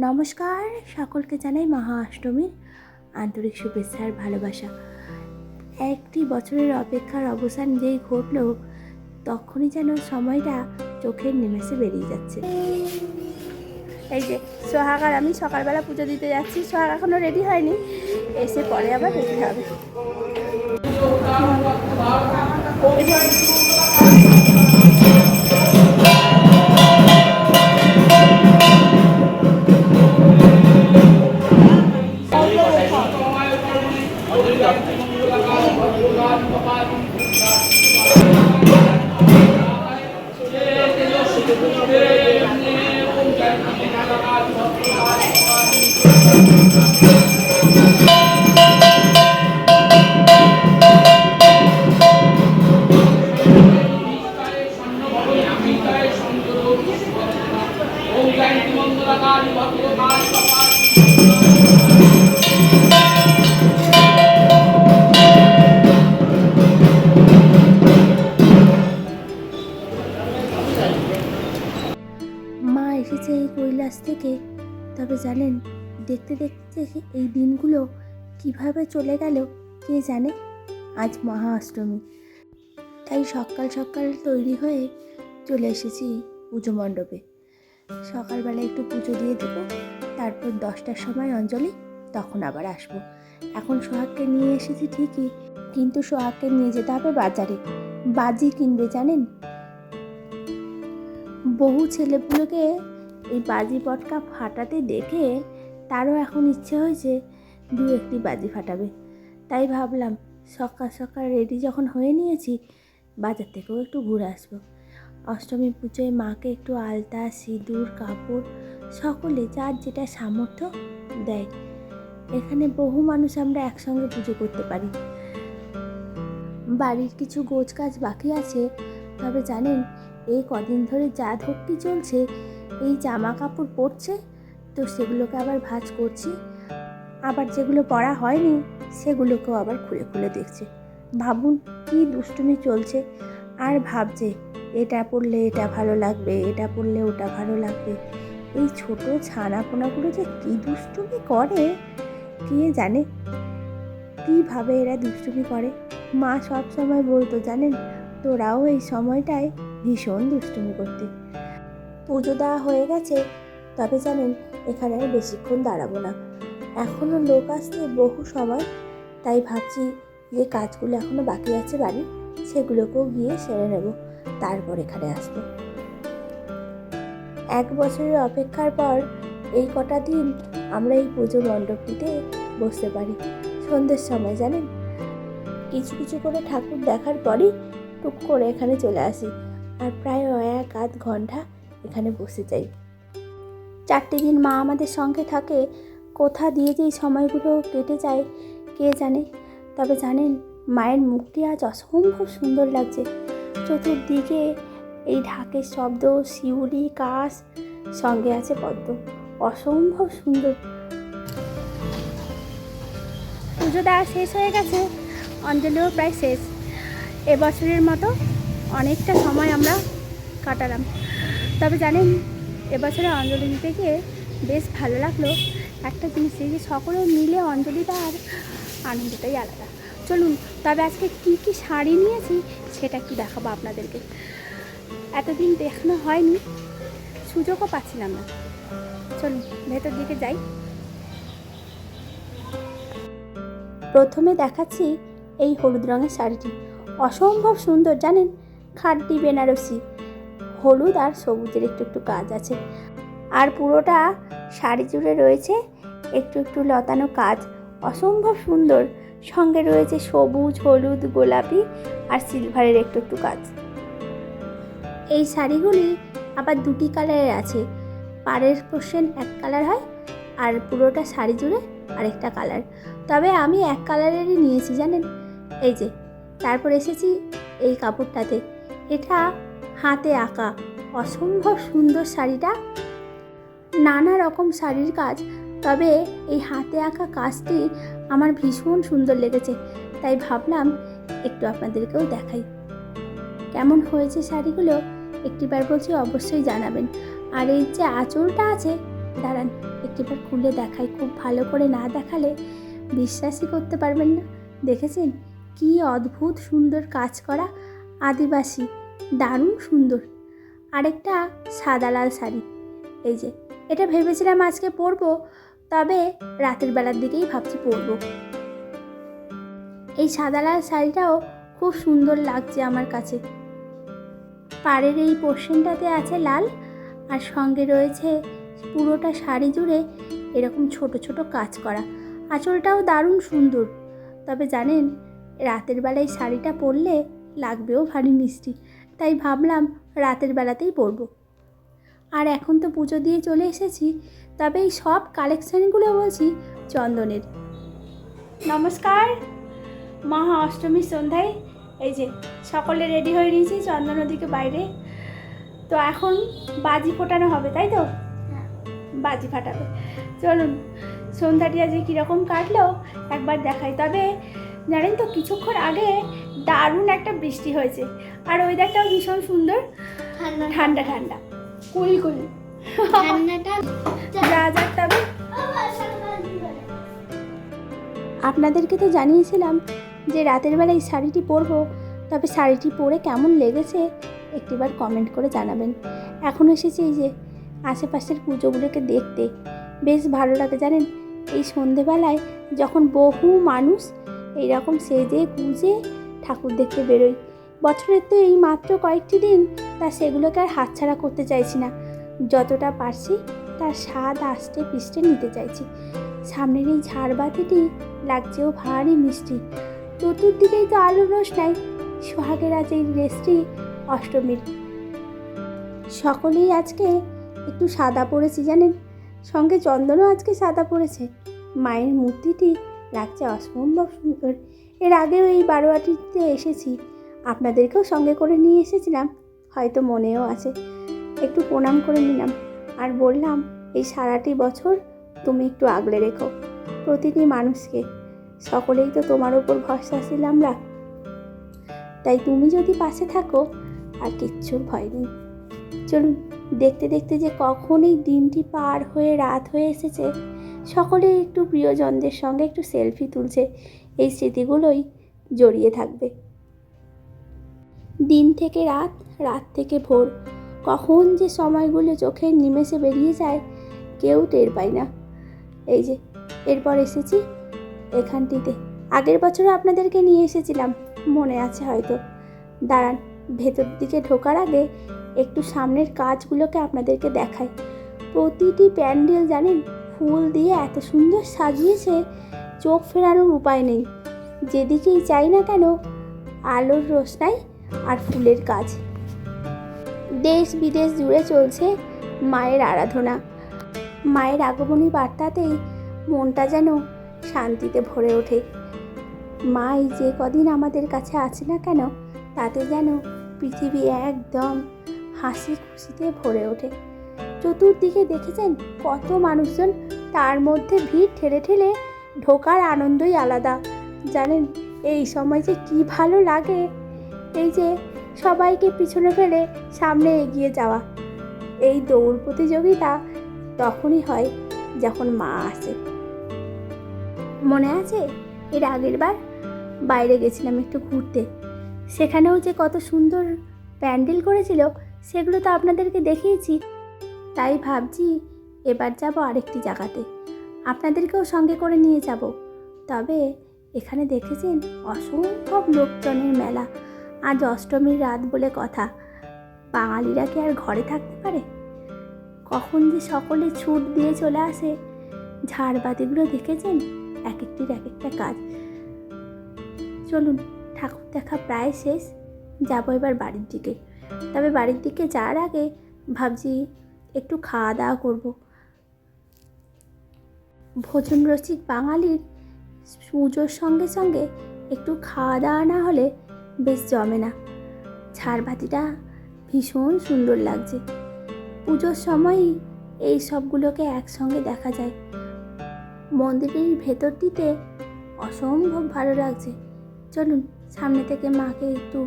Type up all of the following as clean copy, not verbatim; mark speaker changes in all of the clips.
Speaker 1: নমস্কার, সকলকে জানাই মহা অষ্টমীর আন্তরিক শুভেচ্ছা আর ভালোবাসা। একটি বছরের অপেক্ষার অবসান যেই ঘটল, তখনই যেন সময়টা চোখের নিমেষে বেরিয়ে যাচ্ছে। এই যে সোহাগ আর আমি সকালবেলা পুজো দিতে যাচ্ছি। সোহাগ এখনও রেডি হয়নি, এসে পরে আবার রেডি হবে। মা এসেছে এই কৈলাস থেকে। তবে জানেন, দেখতে দেখতে এই দিনগুলো কিভাবে চলে গেল কে জানে। আজ মহা অষ্টমী, তাই সকাল সকাল তৈরি হয়ে চলে এসেছি পুজো মণ্ডপে। সকালবেলা একটু পুজো দিয়ে দেবো, তারপর 10টার সময় অঞ্জলি, তখন আবার আসবো। এখন সোহাগকে নিয়ে এসেছি ঠিকই, কিন্তু সোহাগকে নিয়ে যেতে হবে বাজারে। বাজি কিনবে জানেন। বহু ছেলেপুলেকে এই বাজি পটকা ফাটাতে দেখে তারও এখন ইচ্ছে হয়েছে দু একটি বাজি ফাটাবে। তাই ভাবলাম সকাল সকাল রেডি যখন হয়ে নিয়েছি, বাজার থেকেও একটু ঘুরে আসবো। অষ্টমী পুজোয় মাকে একটু আলতা, সিঁদুর, কাপড় সকলে যার যেটা সামর্থ্য দেয়। এখানে বহু মানুষ আমরা একসঙ্গে পুজো করতে পারি। বাড়ির কিছু গোছ কাজ বাকি আছে। তবে জানেন, এই কদিন ধরে যা ধক্কি চলছে, এই জামা কাপড় পরছে, তো সেগুলোকে আবার ভাঁজ করছি। আবার যেগুলো পরা হয়নি সেগুলোকেও আবার খুলে খুলে দেখছে। ভাবুন কি দুষ্টুমি চলছে। আর ভাবছে এটা পরলে এটা ভালো লাগবে, এটা পরলে ওটা ভালো লাগবে। এই ছোট ছানাপোনাগুলো যে কি দুষ্টুমি করে কে জানে, কীভাবে এরা দুষ্টুমি করে। মা সব সময় বলতো, জানেন, তোরাও এই সময়টায় ভীষণ দুষ্টুমি করতি। পুজো দেওয়া হয়ে গেছে, তবে জানেন এখানে আর বেশিক্ষণ দাঁড়াবো না। এখনও লোক আসতে বহু সময়। তাই ভাবছি যে কাজগুলো এখনও বাকি আছে বাড়ির, সেগুলোকেও গিয়ে সেরে নেব, তারপর এখানে আসবো। 1 বছরের অপেক্ষার পর এই কটা দিন আমরা এই পুজো মণ্ডপটিতে বসতে পারি। সন্ধ্যের সময় জানেন, কিছু কিছু করে ঠাকুর দেখার পরই টুক করে এখানে চলে আসি, আর প্রায় 1-8 ঘন্টা এখানে বসে যাই। 4টে দিন মা আমাদের সঙ্গে থাকে, কোথা দিয়ে যেই সময়গুলো কেটে যায় কে জানে। তবে জানেন, মায়ের মুখটি আজ অসম্ভব সুন্দর লাগছে। চতুর্দিকে এই ঢাকের শব্দ, শিউলি, কাশ, সঙ্গে আছে পদ্ম, অসম্ভব সুন্দর। পুজো দেওয়া শেষ হয়ে গেছে, অঞ্জলিও প্রায় শেষ। এবছরের মতো অনেকটা সময় আমরা কাটালাম। তবে জানেন, এবছরে অঞ্জলি দিতে গিয়ে বেশ ভালো লাগলো একটা জিনিস, যে সকলে মিলে অঞ্জলি দেওয়ার আনন্দটাই আলাদা। চলুন তবে আজকে কী কী শাড়ি নিয়েছি সেটা একটু দেখাবো আপনাদেরকে। এতদিন দেখানো হয়নি, সুযোগও পাচ্ছিলাম না। চলুন ভেতর দিকে যাই। প্রথমে দেখাচ্ছি এই হলুদ রঙের শাড়িটি, অসম্ভব সুন্দর জানেন। খাড্ডি বেনারসি, হলুদ আর সবুজের একটু একটু কাজ আছে, আর পুরোটা শাড়ি জুড়ে রয়েছে একটু একটু লতানো কাজ, অসম্ভব সুন্দর। সঙ্গে রয়েছে সবুজ, হলুদ, গোলাপি আর সিলভারের একটু একটু কাজ। এই শাড়িগুলি আবার 2টি কালারের আছে। পাড়ের পোর্শন এক কালার হয়, আর পুরোটা শাড়ি জুড়ে আরেকটা কালার। তবে আমি এক কালারেরই নিয়েছি জানেন। এই যে তারপর এসেছি এই কাপড়টাতে, এটা হাতে আঁকা, অসম্ভব সুন্দর শাড়িটা। নানা রকম শাড়ির কাজ, তবে এই হাতে আঁকা কাজটি আমার ভীষণ সুন্দর লেগেছে। তাই ভাবলাম একটু আপনাদেরকেও দেখাই। কেমন হয়েছে শাড়িগুলো একটিবার বলছি, অবশ্যই জানাবেন। আর এই যে আঁচলটা আছে দাঁড়ান একটিবার খুলে দেখাই, খুব ভালো করে না দেখালে বিশ্বাসই করতে পারবেন না। দেখেছেন কি অদ্ভুত সুন্দর কাজ করা, আদিবাসী, দারুণ সুন্দর। আরেকটা সাদা লাল শাড়ি, এই যে এটা ভেবেছিলাম আজকে পরবো, তবে রাতের বেলার দিকেই ভাবছি পরবো। এই সাদা লাল শাড়িটাও খুব সুন্দর লাগছে আমার কাছে। পাড়ের এই পোর্শনটাতে আছে লাল, আর সঙ্গে রয়েছে পুরোটা শাড়ি জুড়ে এরকম ছোট ছোট কাজ করা। আঁচলটাও দারুণ সুন্দর। তবে জানেন রাতের বেলায় শাড়িটা পরলে লাগবেও ভারী মিষ্টি, তাই ভাবলাম রাতের বেলাতেই পরবো। আর এখন তো পুজো দিয়ে চলে এসেছি, তবে এই সব কালেকশানগুলো বলছি চন্দনের। নমস্কার, মহা অষ্টমীর সন্ধ্যায় এই যে সকলে রেডি হয়ে নিয়েছি, চন্দন ওদিকে বাইরে। তো এখন বাজি ফোটানো হবে, তাই তো? বাজি ফাটাবে। চলুন সন্ধ্যাটি আজকে কীরকম কাটলো একবার দেখাই। তবে জানেন তো কিছুক্ষণ আগে দারুণ একটা বৃষ্টি হয়েছে, আর ওয়েদারটাও ভীষণ সুন্দর, ঠান্ডা ঠান্ডা কুল যা যাক। তবে আপনাদেরকে তো জানিয়েছিলাম যে রাতের বেলায় শাড়িটি পরবো, তবে শাড়িটি পরে কেমন লেগেছে একটিবার কমেন্ট করে জানাবেন। এখন এসেছি এই যে আশেপাশের পুজোগুলোকে দেখতে, বেশ ভালো লাগে জানেন। এই সন্ধেবেলায় যখন বহু মানুষ এইরকম সেজে গুজে ঠাকুর দেখতে বেরোয়, বছরের তো এই মাত্র কয়েকটি দিন, তা সেগুলোকে আর হাতছাড়া করতে চাইছি না। যতটা পারছি তার স্বাদ আস্তে পিষ্টে নিতে চাইছি। সামনের এই ঝাড়বাতিটি লাগছেও ভারী মিষ্টি, চতুর্দিকেই তো আলোর রোশনাই। সোহাগের আজ এই রেসটি অষ্টমীর। সকলেই আজকে একটু সাদা পরেছি জানেন, সঙ্গে চন্দনও আজকে সাদা পরেছে। মায়ের মূর্তিটি লাগছে অসম্ভব সুন্দর। এর আগেও এই বারোয়াটিতে এসেছি, আপনাদেরকেও সঙ্গে করে নিয়ে এসেছিলাম, হয়তো মনেও আছে। একটু প্রণাম করে নিলাম আর বললাম এই সারাটি বছর তুমি একটু আগলে রেখো প্রতিটি মানুষকে, সকলেই তো তোমার ওপর ভরসা ছিল আমরা, তাই তুমি যদি পাশে থাকো আর কিচ্ছুর ভয় নেই। চলুন দেখতে দেখতে যে কখন এই দিনটি পার হয়ে রাত হয়ে এসেছে। সকলেই একটু প্রিয়জনদের সঙ্গে একটু সেলফি তুলছে, এই স্মৃতিগুলোই জড়িয়ে থাকবে। দিন থেকে রাত, রাত থেকে ভোর, কখন যে সময়গুলো চোখের নিমেষে বেরিয়ে যায় কেউ টের পায় না। এই যে এরপর এসেছি এখানটিতে, আগের বছরও আপনাদেরকে নিয়ে এসেছিলাম, মনে আছে হয়তো। দাঁড়ান ভেতর দিকে ঢোকার আগে একটু সামনের কাজগুলোকে আপনাদেরকে দেখাই। প্রতিটি প্যান্ডেল জানেন ফুল দিয়ে এত সুন্দর সাজিয়েছে, চোখ ফেরানোর উপায় নেই। যেদিকেই চাই না কেন আলোর রোশনাই আর ফুলের কাজ। দেশ বিদেশ জুড়ে চলছে মায়ের আরাধনা। মায়ের আগমনী বার্তাতেই মনটা যেন শান্তিতে ভরে ওঠে। মা এই যে কদিন আমাদের কাছে আছে না কেন, তাতে যেন পৃথিবী একদম হাসি খুশিতে ভরে ওঠে। চতুর্দিকে দেখেছেন কত মানুষজন, তার মধ্যে ভিড় ঠেলে ঠেলে ঢোকার আনন্দই আলাদা জানেন। এই সময় যে কি ভালো লাগে, এই যে সবাইকে পিছনে ফেলে সামনে এগিয়ে যাওয়া। এই দৌড় প্রতিযোগিতা তখনই হয় যখন মা আসে। মনে আছে এর আগের বার বাইরে গেছিলাম একটু ঘুরতে, সেখানেও যে কত সুন্দর প্যান্ডেল করেছিল সেগুলো তো আপনাদেরকে দেখিয়েছি। তাই ভাবছি এবার যাব আরেকটি জায়গাতে, আপনাদেরকেও সঙ্গে করে নিয়ে যাব। তবে এখানে দেখেছেন অসম্ভব লোকজনের মেলা। আজ অষ্টমীর রাত বলে কথা, বাঙালিরা কি আর ঘরে থাকতে পারে? কখন যে সকলে ছুট দিয়ে চলে আসে। ঝাড়বাতিগুলো দেখেছেন এক একটির এক একটা কাজ। চলুন ঠাকুর দেখা প্রায় শেষ, যাবো এবার বাড়ির দিকে। তবে বাড়ির দিকে যাওয়ার আগে ভাবছি একটু খাওয়া দাওয়া করবো। ভোজন রসিক বাঙালির পুজোর সঙ্গে সঙ্গে একটু খাওয়া দাওয়া না হলে বেশ জমে না। ঝাড়বাতিটা ভীষণ সুন্দর লাগছে, পুজোর সময়ই এই সবগুলোকে একসঙ্গে দেখা যায়। মন্দিরের ভেতরটিতে অসম্ভব ভালো লাগছে। চলুন সামনে থেকে মাকে একটু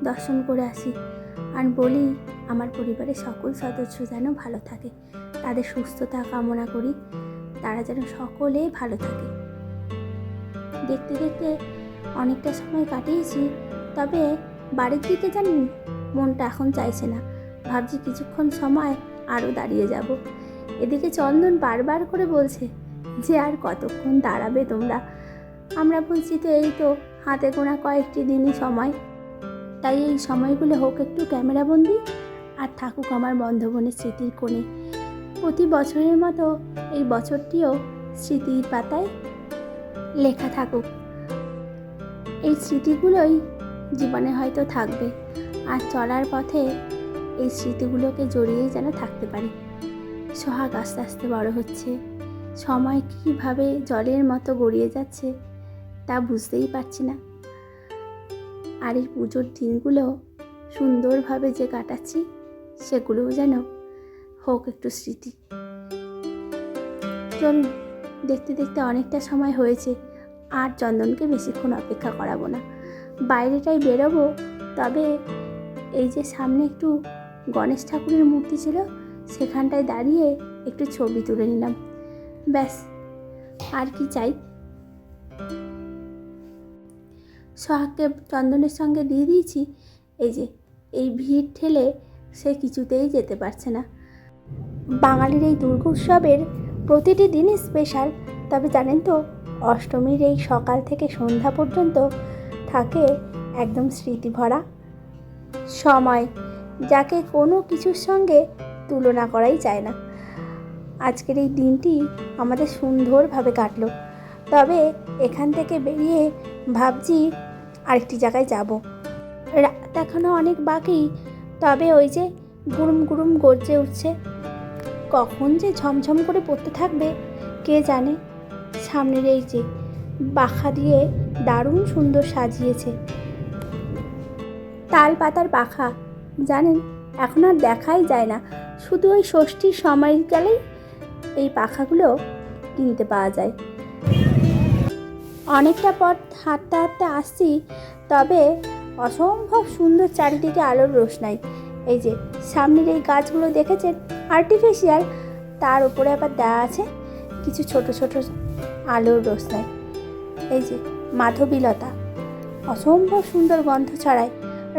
Speaker 1: দর্শন করে আসি, আর বলি আমার পরিবারের সকল সদস্য যেন ভালো থাকে। তাদের সুস্থতা কামনা করি, তারা যেন সকলে ভালো থাকে। দেখতে দেখতে অনেকটা সময় কাটিয়েছি, তবে বাড়ির দিকে জানেন মনটা এখন চাইছে না। ভাবছি কিছুক্ষণ সময় আরও দাঁড়িয়ে যাব। এদিকে চন্দন বারবার করে বলছে যে আর কতক্ষণ দাঁড়াবে তোমরা। আমরা বলছি তো এই তো হাতে গোনা কয়েকটি দিনই সময়, তাই এই সময়গুলো হোক একটু ক্যামেরাবন্দি আর থাকুক আমার বন্ধবনের স্মৃতির কোণে। প্রতি বছরের মতো এই বছরটিও স্মৃতির পাতায় লেখা থাকুক। এই স্মৃতিগুলোই জীবনে হয়তো থাকবে, আর চলার পথে এই স্মৃতিগুলোকে জড়িয়েই যেন থাকতে পারি। সোহাগ আস্তে আস্তে বড় হচ্ছে, সময় কীভাবে জলের মতো গড়িয়ে যাচ্ছে তা বুঝতেই পারছি না। আর এই পুজোর দিনগুলো সুন্দরভাবে যে কাটাচ্ছি সেগুলোও যেন হোক একটু স্মৃতি। চলুন, দেখতে দেখতে অনেকটা সময় হয়েছে, আর চন্দনকে বেশিক্ষণ অপেক্ষা করাবো না। বাইরেটাই বেরোবো, তবে এই যে সামনে একটু গণেশ ঠাকুরের মূর্তি ছিল, সেখানটায় দাঁড়িয়ে একটু ছবি তুলে নিলাম, ব্যাস আর কি চাই। সোহাগকে চন্দনের সঙ্গে দিয়ে দিয়েছি। এই যে এই ভিড় ঠেলে সে কিছুতেই যেতে পারছে না। বাঙালির এই দুর্গোৎসবের প্রতিটি দিনই স্পেশাল, তবে জানেন তো অষ্টমীর এই সকাল থেকে সন্ধ্যা পর্যন্ত থাকে একদম স্মৃতি ভরা সময়, যাকে কোনো কিছুর সঙ্গে তুলনা করাই যায় না। আজকের এই দিনটি আমাদের সুন্দরভাবে কাটলো, তবে এখান থেকে বেরিয়ে ভাবছি আরেকটি জায়গায় যাব। রাত এখনও অনেক বাকি, তবে ওই যে গুরুম গুরুম গর্জে উঠছে, কখন যে ঝমঝম করে পড়তে থাকবে কে জানে। সামনের এই যে পাখা দিয়ে দারুণ সুন্দর সাজিয়েছে, তাল পাতার পাখা, জানেন এখন আর দেখাই যায় না, শুধু ওই ষষ্ঠীর সময় গেলেই এই পাখাগুলো কিনতে পাওয়া যায়। অনেকটা পথ হাঁটতে হাঁটতে আসছি, তবে অসম্ভব সুন্দর চারিদিকে আলোর রোশনাই। এই যে সামনের এই গাছগুলো দেখেছেন আর্টিফিশিয়াল, তার উপরে আবার দেওয়া আছে কিছু ছোট ছোট আলোর রোশনাই। এই যে মাধবীলতা অসম্ভব সুন্দর গন্ধ ছড়ায়,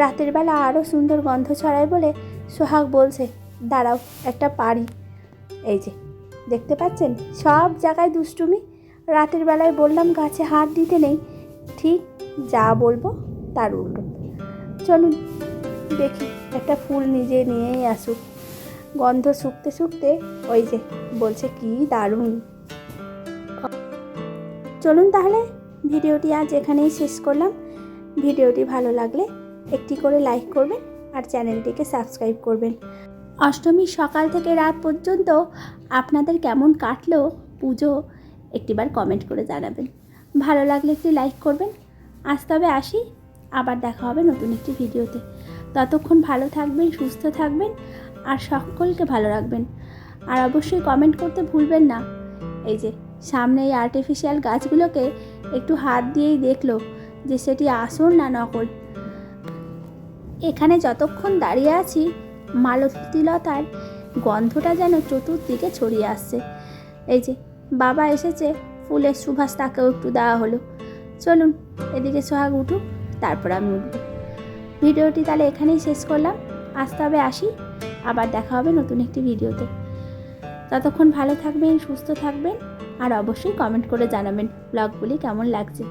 Speaker 1: রাতের বেলা আরও সুন্দর গন্ধ ছড়ায় বলে সোহাগ বলছে দাঁড়াও একটা পারি। এই যে দেখতে পাচ্ছেন সব জায়গায় দুষ্টুমি। রাতের বেলায় বললাম গাছে হাত দিতে নেই, ঠিক যা বলবো তার উল্টো। চলুন দেখি একটা ফুল নিজে নিয়েই আসুক। গন্ধ শুকতে শুকতে ওই যে বলছে কি দারুণ। চলুন তাহলে ভিডিওটি আজ এখানেই শেষ করলাম। ভিডিওটি ভালো লাগলে একটি করে লাইক করবেন আর চ্যানেলটিকে সাবস্ক্রাইব করবেন। অষ্টমীর সকাল থেকে রাত পর্যন্ত আপনাদের কেমন কাটলো পুজো একটিবার কমেন্ট করে জানাবেন। ভালো লাগলে একটি লাইক করবেন। আজ তবে আসি, আবার দেখা হবে নতুন একটি ভিডিওতে। ততক্ষণ ভালো থাকবেন, সুস্থ থাকবেন আর সকলকে ভালো রাখবেন। আর অবশ্যই কমেন্ট করতে ভুলবেন না। এই যে সামনে এই আর্টিফিশিয়াল গাছগুলোকে একটু হাত দিয়েই দেখলো যে সেটি আসল না নকল। এখানে যতক্ষণ দাঁড়িয়ে আছি মালতীলতার গন্ধটা যেন চতুর্দিকে ছড়িয়ে আসছে। এই যে বাবা এসেছে, ফুলের সুবাস তাকেও একটু দেওয়া হলো। চলুন এদিকে সোহাগ উঠুক, তারপর আমি উঠব। ভিডিওটি তাহলে এখানেই শেষ করলাম। আজ তবে আসি, আবার দেখা হবে নতুন একটি ভিডিওতে। ততক্ষণ ভালো থাকবেন, সুস্থ থাকবেন আর অবশ্যই কমেন্ট করে জানাবেন ব্লগগুলি কেমন লাগছে।